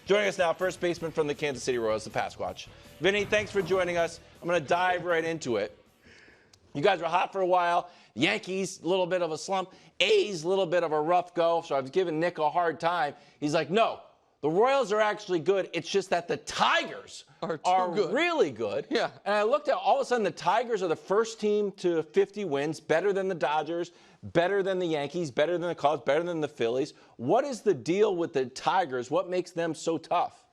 Joining us now, first baseman from the Kansas City Royals, the Pasquatch. Vinny, thanks for joining us. I'm going to dive right into it. You guys were hot for a while. Yankees, a little bit of a slump. A's, a little bit of a rough go. So I was giving Nick a hard time. He's like, no, the Royals are actually good. It's just that the Tigers are really good. Yeah. And I looked at all of a sudden the Tigers are the first team to 50 wins, better than the Dodgers, better than the Yankees, better than the Cubs, better than the Phillies. What is the deal with the Tigers? What makes them so tough?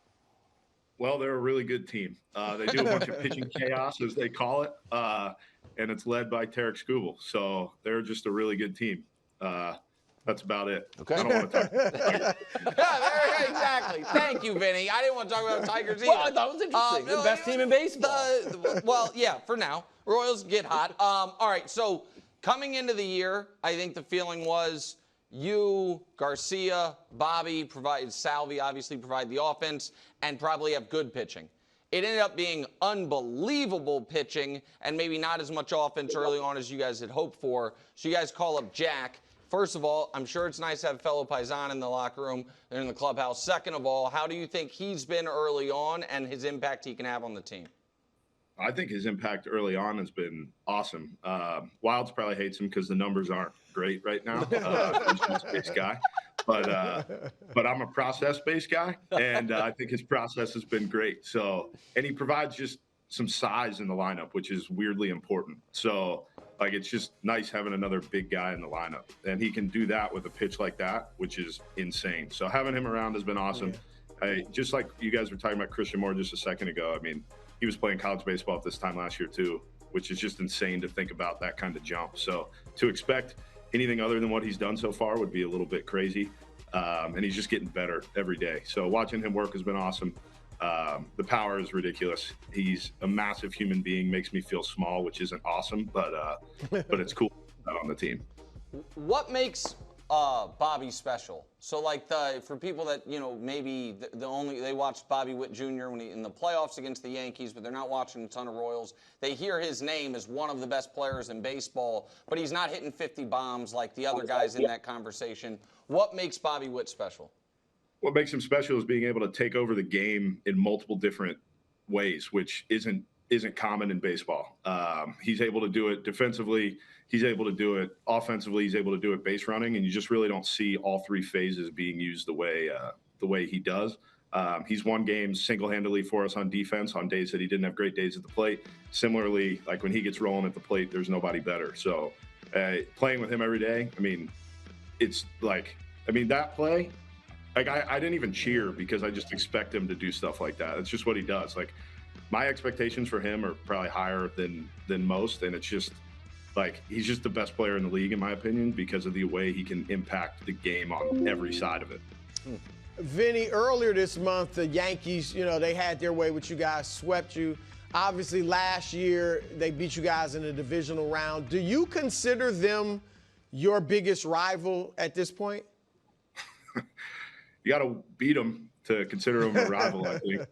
Well, they're a really good team. They do a bunch of pitching chaos, as they call it, and it's led by Tarek Skubal. So they're just a really good team. That's about it. Okay. I don't want to talk about Tigers. Yeah, exactly. Thank you, Vinny. I didn't want to talk about Tigers either. Well, I thought it was interesting. The best team in baseball. Well, yeah, for now. Royals get hot. All right, so coming into the year, I think the feeling was you, Garcia, Bobby, Salvi obviously provide the offense, and probably have good pitching. It ended up being unbelievable pitching and maybe not as much offense early on as you guys had hoped for. So you guys call up Jack. First of all, I'm sure it's nice to have fellow Paisan in the locker room and in the clubhouse. Second of all, how do you think he's been early on and his impact he can have on the team? I think his impact early on has been awesome. Wilds probably hates him because the numbers aren't great right now. He's a space guy. But I'm a process-based guy, and I think his process has been great. So, and he provides just some size in the lineup, which is weirdly important. So, like, it's just nice having another big guy in the lineup, and he can do that with a pitch like that, which is insane. So having him around has been awesome. Just like you guys were talking about Christian Moore just a second ago. I mean, he was playing college baseball at this time last year too, which is just insane to think about that kind of jump. So to expect anything other than what he's done so far would be a little bit crazy. And he's just getting better every day. So watching him work has been awesome. The power is ridiculous. He's a massive human being, makes me feel small, which isn't awesome, but it's cool on the team. What makes Bobby special? So, like, for people that, you know, maybe they watched Bobby Witt Jr. when in the playoffs against the Yankees, but they're not watching a ton of Royals. They hear his name as one of the best players in baseball, but he's not hitting 50 bombs like the other guys in that conversation. What makes Bobby Witt special? What makes him special is being able to take over the game in multiple different ways, which isn't common in baseball. He's able to do it defensively. He's able to do it offensively. He's able to do it base running, and you just really don't see all three phases being used the way he does. He's won games single-handedly for us on defense on days that he didn't have great days at the plate. Similarly, like when he gets rolling at the plate, there's nobody better. So playing with him every day, I mean, it's like, that play, like I didn't even cheer because I just expect him to do stuff like that. It's just what he does. Like, my expectations for him are probably higher than most, and it's just like he's just the best player in the league in my opinion because of the way he can impact the game on every side of it. Vinny, earlier this month, the Yankees, they had their way with you guys, swept you. Obviously, last year, they beat you guys in the divisional round. Do you consider them your biggest rival at this point? You got to beat them to consider them a rival, I think.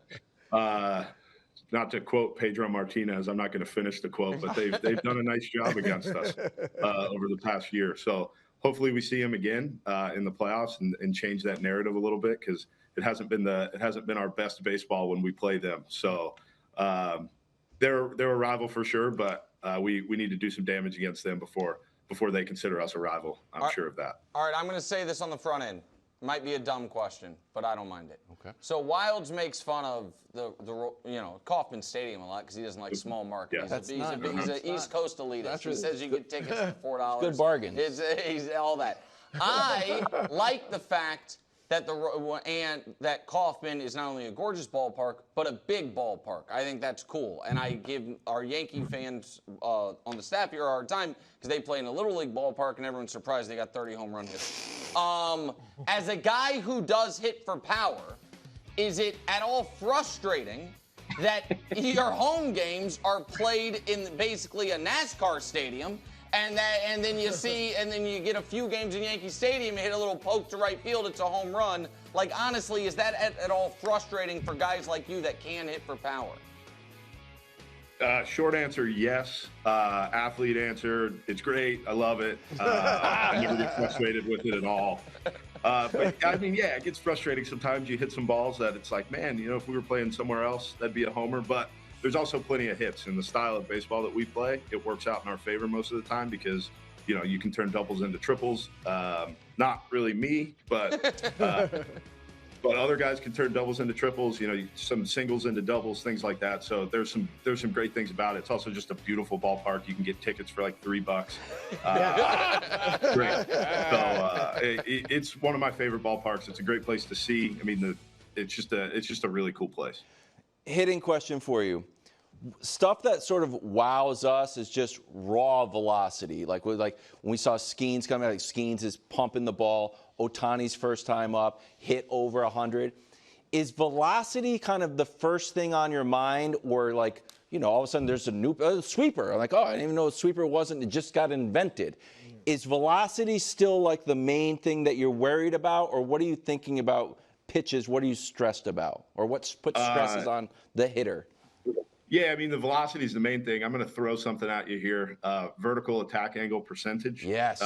Not to quote Pedro Martinez, I'm not going to finish the quote, but they've done a nice job against us over the past year. So hopefully we see them again in the playoffs and change that narrative a little bit because it hasn't been our best baseball when we play them. So they're a rival for sure, but we need to do some damage against them before they consider us a rival. I'm sure of that. All right, I'm going to say this on the front end. Might be a dumb question, but I don't mind it. Okay. So Wilds makes fun of the Kauffman Stadium a lot because he doesn't like small market. Yeah. He's an East Coast elitist. He says you get tickets for $4. Good bargain. He's all that. I like the fact that that Kauffman is not only a gorgeous ballpark but a big ballpark. I think that's cool, and I give our Yankee fans on the staff here a hard time because they play in a little league ballpark, and everyone's surprised they got 30 home run hits. As a guy who does hit for power, is it at all frustrating that your home games are played in basically a NASCAR stadium? And then you get a few games in Yankee Stadium, you hit a little poke to right field, it's a home run. Like, honestly, is that at all frustrating for guys like you that can hit for power? Short answer, yes. Athlete answer, it's great. I love it. I never get frustrated with it at all. But I mean, yeah, it gets frustrating sometimes. You hit some balls that it's like, man, if we were playing somewhere else, that'd be a homer. But there's also plenty of hits. In the style of baseball that we play, it works out in our favor most of the time because, you can turn doubles into triples. Not really me, but other guys can turn doubles into triples, some singles into doubles, things like that. So there's some great things about it. It's also just a beautiful ballpark. You can get tickets for like $3. Great. So it's one of my favorite ballparks. It's a great place to see. I mean, it's just a really cool place. Hitting question for you. Stuff that sort of wows us is just raw velocity. Like when we saw Skeens coming out, like Skeens is pumping the ball. Ohtani's first time up, hit over 100. Is velocity kind of the first thing on your mind, or like, all of a sudden there's a new sweeper? I'm like, oh, I didn't even know a sweeper wasn't. It just got invented. Is velocity still like the main thing that you're worried about, or what are you thinking about pitches? What are you stressed about, or what puts stresses on the hitter? Yeah, I mean, the velocity is the main thing. I'm going to throw something at you here. Vertical attack angle percentage. Yes.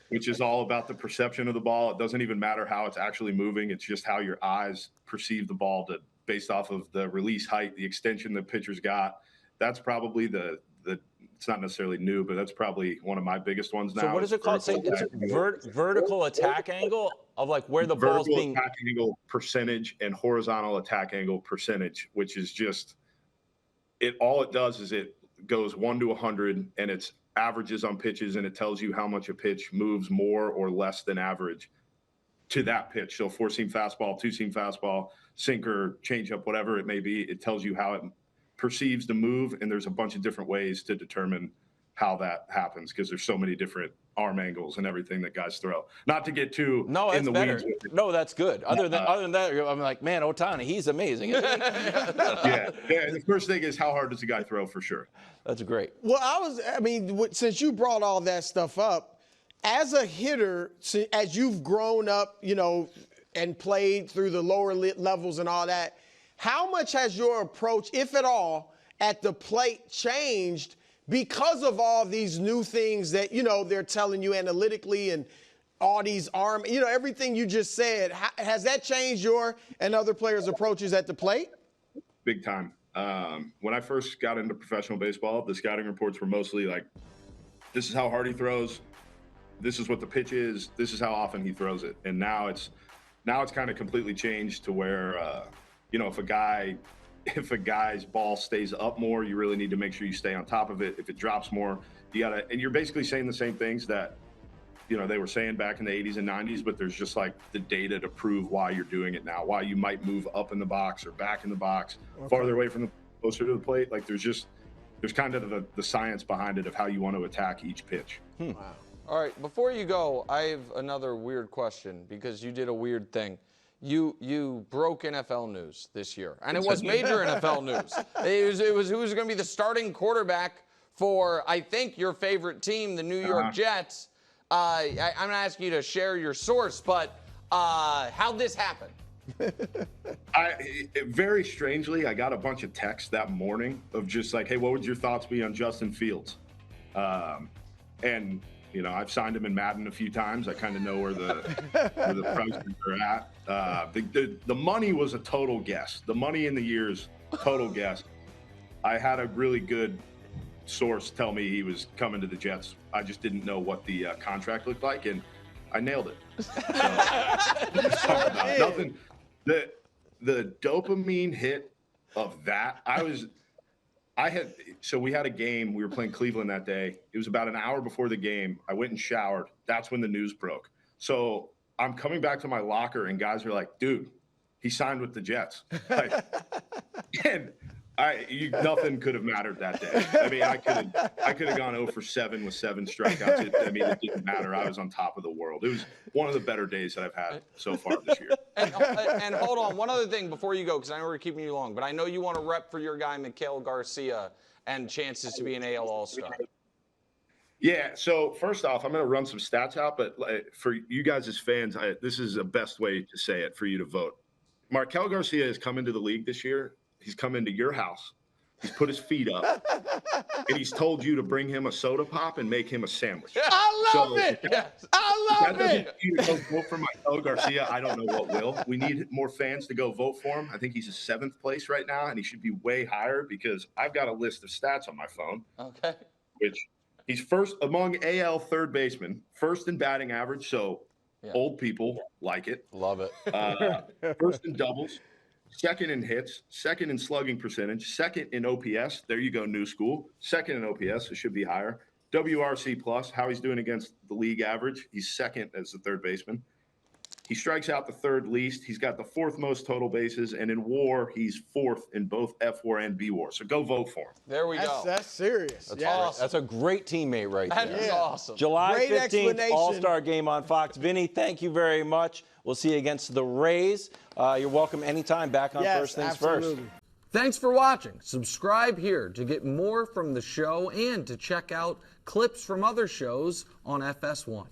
Which is all about the perception of the ball. It doesn't even matter how it's actually moving. It's just how your eyes perceive the ball based off of the release height, the extension the pitcher's got. That's probably it's not necessarily new, but that's probably one of my biggest ones now. So what is it called? Say it's vertical attack angle of like where the ball's being. Vertical attack angle percentage and horizontal attack angle percentage, which is just all it does is it goes 1 to 100 and it's averages on pitches, and it tells you how much a pitch moves more or less than average to that pitch. So 4-seam fastball, 2-seam fastball, sinker, changeup, whatever it may be, it tells you how it perceives the move, and there's a bunch of different ways to determine how that happens because there's so many different arm angles and everything that guys throw. Not to get too in the weeds with it. No, that's good. Other than that, I'm like, man, Ohtani, he's amazing. Isn't he? Yeah. The first thing is how hard does the guy throw for sure. That's great. Well, since you brought all that stuff up, as a hitter, as you've grown up, and played through the lower levels and all that, how much has your approach, if at all, at the plate changed because of all these new things that, they're telling you analytically and all these everything you just said? Has that changed your and other players' approaches at the plate? Big time. When I first got into professional baseball, the scouting reports were mostly like, this is how hard he throws, this is what the pitch is, this is how often he throws it. And now it's kind of completely changed to where, if a guy's ball stays up more, you really need to make sure you stay on top of it. If it drops more, and you're basically saying the same things that, they were saying back in the 80s and 90s, but there's just like the data to prove why you're doing it now, why you might move up in the box or back in the box, farther away from closer to the plate. Like there's kind of the science behind it of how you want to attack each pitch. Wow. All right, before you go, I have another weird question because you did a weird thing. You broke NFL news this year, and it was major NFL news. It was who was going to be the starting quarterback for, I think, your favorite team, the New York Jets. I'm going to ask you to share your source, but how'd this happen? Very strangely, I got a bunch of texts that morning of just like, hey, what would your thoughts be on Justin Fields? And I've signed him in Madden a few times. I kind of know where the prices are at. The money was a total guess. The money in the years, total guess. I had a really good source tell me he was coming to the Jets. I just didn't know what the contract looked like, and I nailed it. So, nothing. The dopamine hit of that, we had a game. We were playing Cleveland that day. It was about an hour before the game. I went and showered. That's when the news broke. So I'm coming back to my locker, and guys are like, dude, he signed with the Jets. Like, and nothing could have mattered that day. I mean, I could have gone 0 for 7 with 7 strikeouts. It didn't matter. I was on top of the world. It was one of the better days that I've had so far this year. And hold on, one other thing before you go, because I know we're keeping you long, but I know you want to rep for your guy, Miguel Garcia, and chances to be an AL All-Star. Yeah, so first off, I'm going to run some stats out, but for you guys as fans, this is the best way to say it for you to vote. Miguel Garcia has come into the league this year. He's come into your house He's put his feet up, and he's told you to bring him a soda pop and make him a sandwich. I love it. I love That it. doesn't you to go vote for Marcelo Garcia. I don't know what will. We need more fans to go vote for him. I think he's in 7th place right now, and he should be way higher because I've got a list of stats on my phone. Okay. Which he's first among AL third basemen, first in batting average. So old people like it. Love it. First in doubles, second in hits, second in slugging percentage, second in OPS. There you go, new school. Second in OPS, it should be higher. WRC plus, how he's doing against the league average. He's second as the third baseman. He strikes out the third least. He's got the 4th most total bases, and in WAR, he's 4th in both F WAR and B WAR. So go vote for him. There we go. That's serious. That's yeah. awesome. That's a great teammate right there. That is awesome. July Great 15th, explanation. All-Star Game on Fox. Vinny, thank you very much. We'll see you against the Rays. You're welcome anytime back on First Things absolutely. First. Thanks for watching. Subscribe here to get more from the show and to check out clips from other shows on FS1.